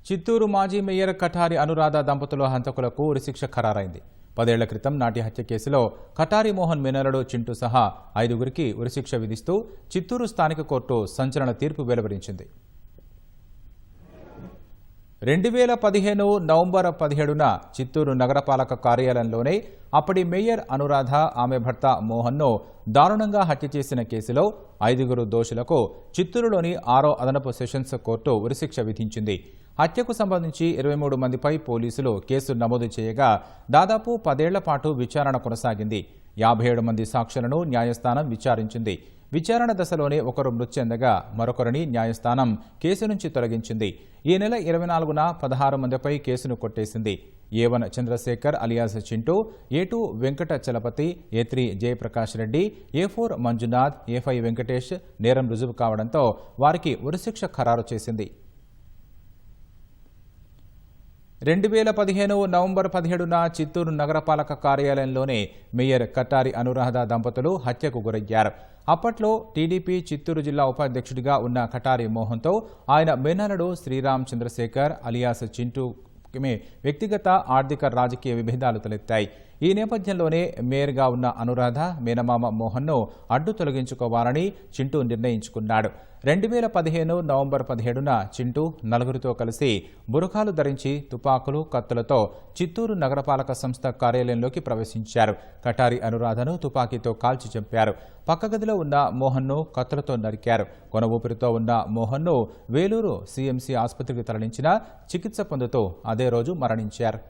చిత్తూరు మాజీ మేయర్ కఠారి అనురాధ దంపతుల హంతకులకు ఉరిశిక్ష ఖరారైంది. 10 ఏళ్ల క్రితం నాటి హత్య కేసులో కఠారి మోహన్ మేనల్లుడు చింటూ సహా 5గురికి ఉరిశిక్ష విధిస్తూ చిత్తూరు స్థానిక కోర్టు సంచలన తీర్పు వెలువరించింది. 2015 నవంబర్ 17న చిత్తూరు నగరపాలక కార్యాలయంలోనే అప్పటి మేయర్ అనురాధ ఆమె భర్త మోహన్ను దారుణంగా హత్య చేసిన కేసులో 5గురు దోషులకు చిత్తూరులోని 6వ అదనపు సెషన్స్ కోర్టు ఉరిశిక్ష విధించింది. హత్యకు సంబంధించి 23 మందిపై పోలీసులు కేసు నమోదు చేయగా దాదాపు 10 ఏళ్ల పాటు విచారణ కొనసాగింది. 57 మంది సాక్షులను న్యాయస్థానం విచారించింది. విచారణ దశలోనే ఒకరు మృతి చెందగా మరొకరిని న్యాయస్థానం కేసు నుంచి తొలగించింది. ఈ నెల 24న 16 మందిపై కేసును కొట్టేసింది. A1 Chandrashekar alias Chintu, A2 Venkata Chalapathi, A3 Jayaprakash Reddy, A4 Manjunath, A5 Venkatesh నేరం రుజువు కావడంతో వారికి ఉరిశిక్ష ఖరారు చేసింది. 2015 నవంబర్ 17న చిత్తూరు నగరపాలక కార్యాలయంలోనే మేయర్ కఠారి అనురాధ దంపతులు హత్యకు గురయ్యారు. అప్పట్లో టీడీపీ చిత్తూరు జిల్లా ఉపాధ్యక్షుడిగా ఉన్న కఠారి మోహన్తో ఆయన మేనల్లుడు శ్రీరామ్ చంద్రశేఖర్ అలియాస్ చింటూ వ్యక్తిగత ఆర్థిక రాజకీయ విభేదాలు తలెత్తాయి. ఈ నేపథ్యంలోనే మేయర్గా ఉన్న అనురాధ మేనమామ మోహన్ను అడ్డు తొలగించుకోవాలని చింటూ నిర్ణయించుకున్నాడు. 2015 నవంబర్ 17న చింటూ నలుగురితో కలిసి బురఖాలు ధరించి తుపాకులు, కత్తులతో చిత్తూరు నగరపాలక సంస్థ కార్యాలయంలోకి ప్రవేశించారు. కఠారి అనురాధను తుపాకీతో కాల్చి చంపారు. పక్క గదిలో ఉన్న మోహన్ను కత్తులతో నరికారు. కొన ఊపిరితో ఉన్న మోహన్ను వేలూరు CMC ఆసుపత్రికి తరలించినా చికిత్స పొందుతూ అదే రోజు మరణించారు.